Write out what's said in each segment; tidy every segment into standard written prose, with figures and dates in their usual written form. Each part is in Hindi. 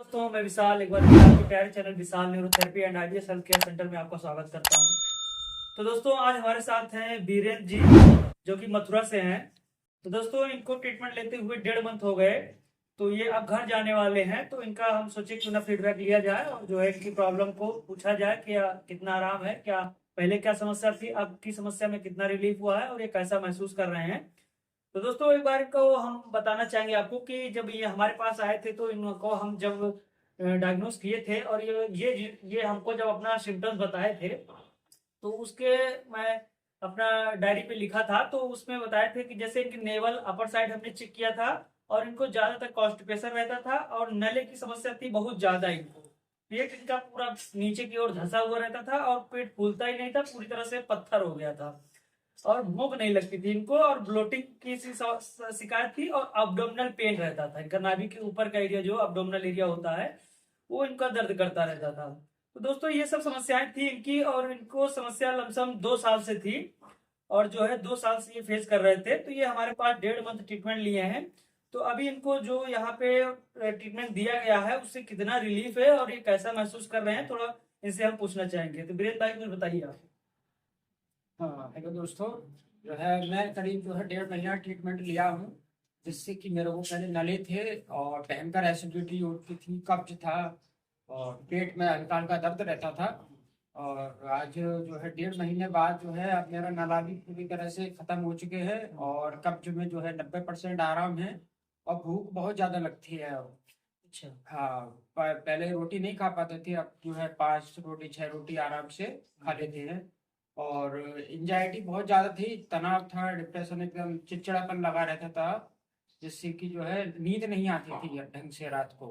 दोस्तों मैं विशाल एक बार फिर आपके प्यारे channel Vishal neurotherapy and IBS health care centre में आपका स्वागत करता हूं। तो दोस्तों आज हमारे साथ हैं बीरेन जी जो कि मथुरा से हैं। तो दोस्तों इनको ट्रीटमेंट लेते हुए 1.5 मंथ हो गए। तो ये अब घर जाने वाले हैं, तो इनका हम सोचे क्यों ना फीडबैक लिया जाए और जो है इनकी प्रॉब्लम को पूछा जाए कि कितना आराम है, क्या पहले क्या समस्या थी, अब की समस्या में कितना रिलीफ हुआ है और ये कैसा महसूस कर रहे हैं। तो दोस्तों एक बार इनको हम बताना चाहेंगे आपको कि जब ये हमारे पास आए थे तो इनको हम जब डायग्नोस किए थे और ये हमको जब अपना सिम्टम्स बताए थे तो उसके मैं अपना डायरी पे लिखा था। तो उसमें बताए थे कि जैसे इनकी नेवल अपर साइड हमने चेक किया था और इनको ज्यादातर कॉन्स्टिपेशन रहता था और नले की समस्या थी बहुत ज्यादा। इनको पेट इनका पूरा नीचे की ओर धंसा हुआ रहता था और पेट फूलता ही नहीं था, पूरी तरह से पत्थर हो गया था और भूख नहीं लगती थी इनको और ब्लोटिंग की शिकायत थी और अब्डोमिनल पेन रहता था। इनका नाभि के ऊपर का एरिया जो अब्डोमिनल एरिया होता है वो इनका दर्द करता रहता था। तो दोस्तों ये सब समस्याएं थी इनकी और इनको समस्या लमसम 2 साल से थी और जो है 2 साल से ये फेस कर रहे थे। तो ये हमारे पास 1.5 मंथ ट्रीटमेंट लिए हैं। तो अभी इनको जो यहाँ पे ट्रीटमेंट दिया गया है उससे कितना रिलीफ है और ये कैसा महसूस कर रहे हैं, थोड़ा इनसे हम पूछना चाहेंगे। तो बीरेन भाई कुछ बताइए आप। हाँ हेलो दोस्तों। जो है मैं करीब जो है 1.5 महीना ट्रीटमेंट लिया हूँ, जिससे कि मेरे को पहले नले थे और भयंकर एसिडिटी होती थी, कब्ज था और पेट में हल्का हल्का दर्द रहता था। और आज जो है 1.5 महीने बाद जो है अब मेरा नला भी पूरी तरह से खत्म हो चुके हैं और कब्ज में जो है 90% आराम है और भूख बहुत ज़्यादा लगती है अब। अच्छा। हाँ, पहले रोटी नहीं खा पाते थे, अब जो है 5 रोटी 6 रोटी आराम से खा लेते हैं। और एंजाइटी बहुत ज्यादा थी, तनाव था, डिप्रेशन, एकदम चिड़चिड़ापन लगा रहता था, जिससे कि जो है नींद नहीं आती थी ढंग से रात को।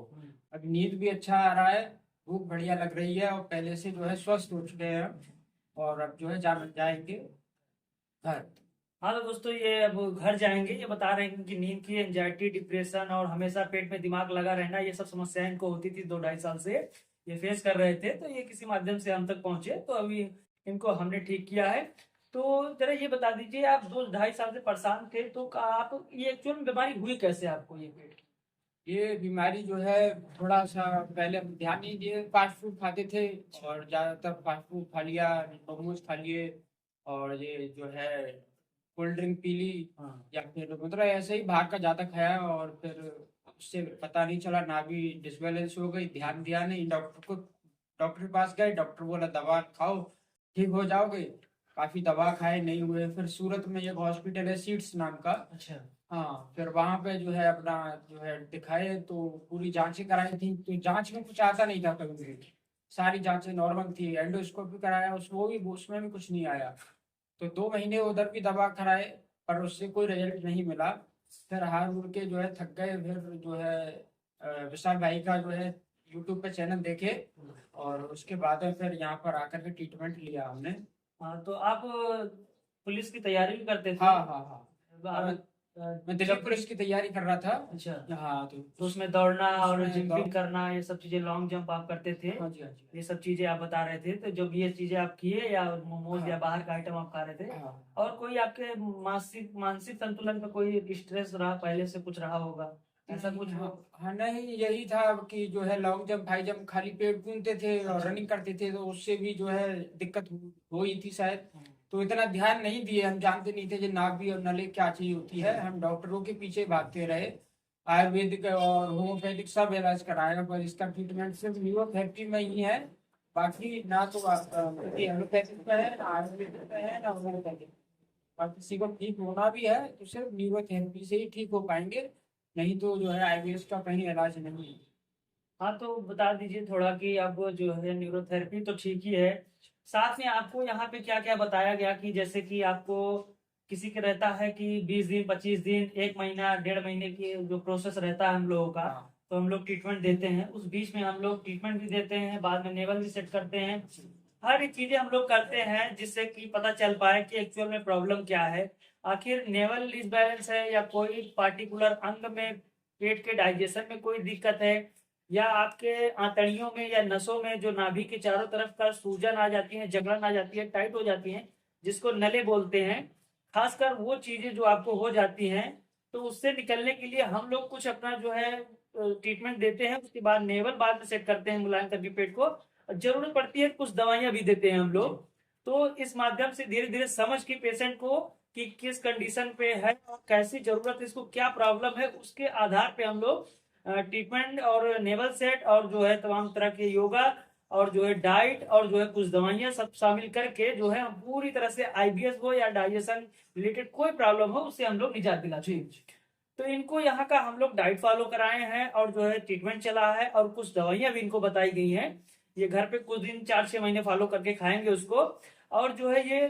अब नींद भी अच्छा आ रहा है, भूख बढ़िया लग रही है और पहले से जो है स्वस्थ हो चुके हैं और अब जो है जाएंगे घर। हाँ तो दोस्तों ये अब घर जाएंगे, ये बता रहे हैं कि नींद की एंजाइटी, डिप्रेशन और हमेशा पेट में दिमाग लगा रहना, ये सब समस्याएं इनको होती थी 2-2.5 साल से ये फेस कर रहे थे। तो ये किसी माध्यम से हम तक पहुंचे तो अभी इनको हमने ठीक किया है। तो जरा ये बता दीजिए, आप 2-2.5 साल से परेशान थे तो आप ये एक्चुअल में बीमारी हुई कैसे आपको ये पेट की? ये बीमारी जो है थोड़ा सा पहले हम ध्यान नहीं दिए, फास्ट फूड खाते थे और ज्यादातर फास्ट फूड खा लिया, मोमोज खा लिए और ये जो है कोल्ड ड्रिंक पी ली, हाँ। या फिर मतलब ऐसे ही बाहर का ज्यादा खाया और फिर उससे पता नहीं चला, नाभि डिसबैलेंस हो गई, ध्यान दिया नहीं, डॉक्टर के पास गए, डॉक्टर बोला दवा खाओ ठीक हो जाओगे। काफी दवा खाए नहीं हुए, फिर सूरत में एक हॉस्पिटल है सीड्स नाम का। अच्छा। हाँ, फिर वहां पे जो है अपना जो है दिखाए तो पूरी जांचें कराई थी, तो जांच में कुछ आता नहीं था कभी भी, सारी जांचें नॉर्मल थी, एंडोस्कोपी कराया उसमें भी कुछ नहीं आया। तो 2 महीने उधर भी दवा कराए पर उससे कोई रिजल्ट नहीं मिला। फिर हार उड़ के जो है थक गए, फिर जो है विशाल भाई का जो है यूट्यूब पे चैनल देखे और उसके बाद में फिर यहाँ पर आकर के ट्रीटमेंट लिया हमने। हाँ तो आप पुलिस की तैयारी भी करते थे? हाँ हाँ हाँ, आ- मैं दिल्ली जब पुलिस की तैयारी कर रहा था। अच्छा, हाँ तो उसमें दौड़ना और उसमें जंपिंग करना ये सब चीजें, लॉन्ग जंप आप करते थे, हाँ जी हाँ जी ये सब चीजें आप बता रहे थे। तो जब ये चीजें आप किए या मोमोज या हाँ बाहर का आइटम आप खा रहे थे, हाँ और कोई आपके मानसिक मानसिक संतुलन पे कोई स्ट्रेस रहा, पहले से कुछ रहा होगा ऐसा कुछ हाँ हो? हाँ, नहीं यही था कि जो है लॉन्ग जंप हाई जंप खाली पेट घूमते थे और अच्छा। रनिंग करते थे, तो उससे भी जो है दिक्कत हो ही थी शायद। हम्म। तो इतना ध्यान नहीं दिए, हम जानते नहीं थे कि नाभि और नली क्या चीज होती है, हम डॉक्टरों के पीछे भागते रहे, आयुर्वेदिक और होम्योपैथिक सब इलाज कराया, पर इसका ट्रीटमेंट सिर्फ न्यूरोथेरेपी में ही है। बाकी ना तो एलोपैथिक में है, ना आयुर्वेदिक में है, ना होम्योपैथिक। और किसी को ठीक होना भी है तो सिर्फ न्यूरोथेरेपी से ही ठीक हो पाएंगे, नहीं तो जो है आईबीएस का कहीं इलाज नहीं है। हाँ तो बता दीजिए थोड़ा कि अब जो है न्यूरोथेरेपी तो ठीक ही है, साथ में आपको यहाँ पे क्या क्या बताया गया कि जैसे कि आपको किसी के रहता है कि 20 दिन 25 दिन 1 महीना 1.5 महीने की जो प्रोसेस रहता है हम लोगों का, हाँ तो हम लोग ट्रीटमेंट देते हैं। उस बीच में हम लोग ट्रीटमेंट भी देते हैं, बाद में नेवल भी सेट करते हैं, हर एक चीजें हम लोग करते हैं जिससे कि पता चल पाए कि एक्चुअल में प्रॉब्लम क्या है। आखिर नेवल डिसबैलेंस है या कोई पार्टिकुलर अंग में पेट के डाइजेशन में कोई दिक्कत है, या आपके आंतड़ियों में या नसों में जो नाभि के चारों तरफ का सूजन आ जाती है, जकड़न आ जाती है, टाइट हो जाती है, जिसको नले बोलते हैं, खासकर वो चीजें जो आपको हो जाती हैं, तो उससे निकलने के लिए हम लोग कुछ अपना जो है ट्रीटमेंट देते हैं, उसके बाद नेवल बाद में सेट करते हैं मुलायम करके पेट को। जरूरत पड़ती है कुछ दवाइयां भी देते हैं हम लोग। तो इस माध्यम से धीरे धीरे समझ के पेशेंट को कि किस कंडीशन पे है और कैसी जरूरत है, इसको क्या प्रॉब्लम है, उसके आधार पे हम लोग ट्रीटमेंट और नेवल सेट और जो है तमाम तरह के योगा और जो है डाइट और जो है कुछ दवाइयां सब शामिल करके जो है हम पूरी तरह से आईबीएस हो या डाइजेशन रिलेटेड कोई प्रॉब्लम हो उससे हम लोग निजात दिलाते हैं। तो इनको यहाँ का हम लोग डाइट फॉलो कराए हैं और जो है ट्रीटमेंट चला है और कुछ दवाइयां भी इनको बताई गई हैं। ये घर पे कुछ दिन 4-6 महीने फॉलो करके खाएंगे उसको। और जो है ये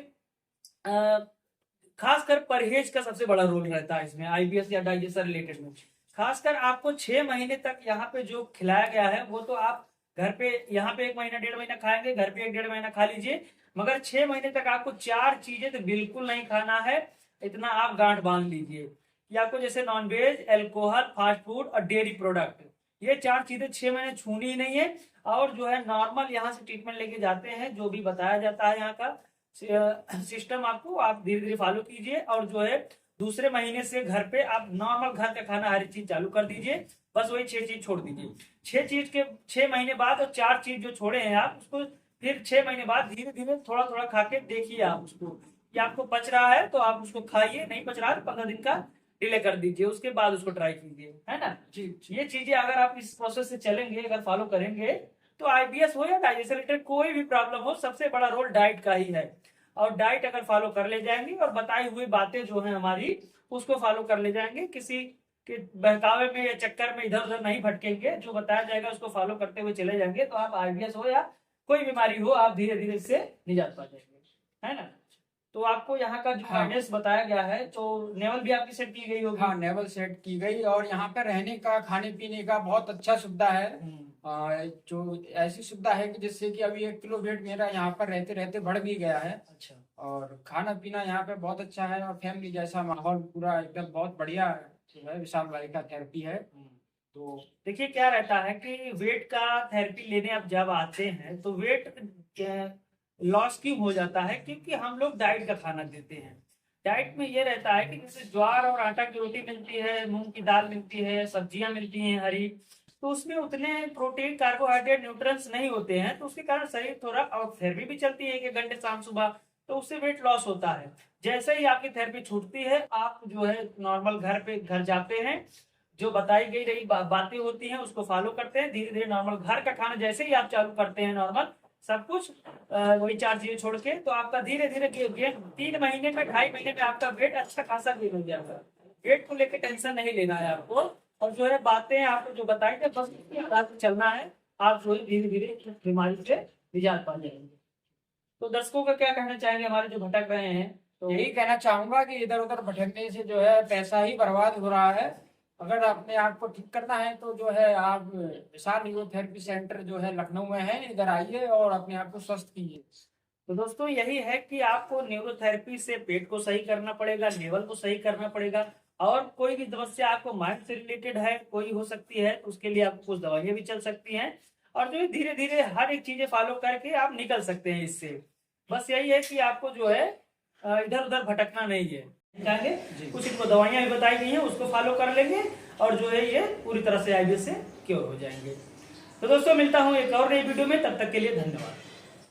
खासकर परहेज का सबसे बड़ा रोल रहता है इसमें आईबीएस या डाइजेशन रिलेटेड में। खासकर आपको 6 महीने तक यहाँ पे जो खिलाया गया है वो तो आप घर पे यहाँ पे 1 महीना 1.5 महीना खाएंगे, घर पे 1-1.5 महीना खा लीजिए, मगर 6 महीने तक आपको 4 चीजें तो बिल्कुल नहीं खाना है। इतना आप गांठ बांध लीजिए कि आपको जैसे नॉनवेज, अल्कोहल, फास्ट फूड और डेयरी प्रोडक्ट, ये 4 चीजें 6 महीने छूनी ही नहीं है। और जो है नॉर्मल यहाँ से ट्रीटमेंट लेके जाते हैं, जो भी बताया जाता है यहाँ का सिस्टम आपको आप धीरे धीरे फॉलो कीजिए। और जो है दूसरे महीने से घर पे आप नॉर्मल घर का खाना हर चीज चालू कर दीजिए, बस वही 6 चीज छोड़ दीजिए। 6 चीज के 6 महीने बाद और 4 चीज जो छोड़े हैं आप उसको फिर 6 महीने बाद धीरे धीरे थोड़ा थोड़ा खा के देखिए आप उसको कि आपको पच रहा है तो आप उसको खाइए, नहीं पच रहा है 15 दिन का डिले कर दीजिए, उसके बाद उसको ट्राई कीजिए, है ना जी। ये चीजें अगर आप इस प्रोसेस से चलेंगे, अगर फॉलो करेंगे तो आईबीएस हो या डाइजेशन रिलेटेड कोई भी प्रॉब्लम हो, सबसे बड़ा रोल डाइट का ही है। और डाइट अगर फॉलो कर ले जाएंगे और बताई हुई बातें जो है हमारी उसको फॉलो कर ले जाएंगे, किसी के बहकावे में या चक्कर में इधर उधर नहीं भटकेंगे, जो बताया जाएगा उसको फॉलो करते हुए चले जाएंगे, तो आप आईबीएस हो या कोई बीमारी हो आप धीरे धीरे इससे निजात पा जाएंगे, है ना। तो आपको यहाँ का जो गाइडेंस बताया गया है, तो नेवल भी आपकी सेट की गई होगी। हाँ, नेवल सेट की गई और यहाँ पर रहने का, खाने पीने का बहुत अच्छा सुविधा है। जो ऐसी सुविधा है कि जिससे कि अभी 1 किलो वेट मेरा यहाँ पर रहते रहते बढ़ भी गया है। अच्छा। और खाना पीना यहाँ पे बहुत अच्छा है और फैमिली जैसा माहौल पूरा एकदम बहुत बढ़िया जो है विशाल भाई का थेरेपी है। तो देखिए क्या रहता है कि वेट का थेरेपी लेने आप जब आते हैं तो वेट लॉस क्यों हो जाता है, क्योंकि हम लोग डाइट का खाना देते हैं। डाइट में ये रहता है कि जैसे ज्वार और आटा की रोटी मिलती है, मूंग की दाल मिलती है, सब्जियां मिलती हैं हरी, तो उसमें उतने प्रोटीन, कार्बोहाइड्रेट, न्यूट्रिएंट्स नहीं होते हैं, तो उसके कारण शरीर थोड़ा, और थेरेपी भी चलती है 1 घंटे शाम सुबह, तो उससे वेट लॉस होता है। जैसे ही आपकी थेरेपी छूटती है आप जो है नॉर्मल घर जाते हैं, जो बताई गई रही बातें होती हैं उसको फॉलो करते हैं, धीरे धीरे नॉर्मल घर का खाना जैसे ही आप चालू करते हैं नॉर्मल सब कुछ वही 4 चीजें छोड़ के, तो आपका धीरे धीरे गेन 3 महीने में 2.5 महीने में आपका वेट अच्छा खासा गेन हो जाएगा। वेट को लेकर टेंशन नहीं लेना है आपको, और जो है बातें आपको जो बताई थे बस इसके आधार पर चलना है, आप जो है धीरे धीरे बीमारी से निजात पा जाएंगे। तो दर्शकों का क्या कहना चाहेंगे हमारे जो भटक रहे हैं? तो यही कहना चाहूंगा कि इधर उधर भटकने से जो है पैसा ही बर्बाद हो रहा है। अगर अपने आप को ठीक करना है तो जो है आप विशाल न्यूरोथेरेपी सेंटर जो है लखनऊ में है, इधर आइए और अपने आप को स्वस्थ कीजिए। तो दोस्तों यही है कि आपको न्यूरोथेरेपी से पेट को सही करना पड़ेगा, लेवल को सही करना पड़ेगा, और कोई भी समस्या आपको माइंड से रिलेटेड है कोई हो सकती है, उसके लिए आपको कुछ दवाइयां भी चल सकती हैं, और जो धीरे धीरे हर एक चीजें फॉलो करके आप निकल सकते हैं इससे। बस यही है कि आपको जो है इधर उधर भटकना नहीं है। कुछ इनको दवाइयां भी बताई गई हैं उसको फॉलो कर लेंगे और जो है ये पूरी तरह से आईबीएस से क्योर हो जाएंगे। तो दोस्तों मिलता हूँ एक और नई वीडियो में, तब तक के लिए धन्यवाद।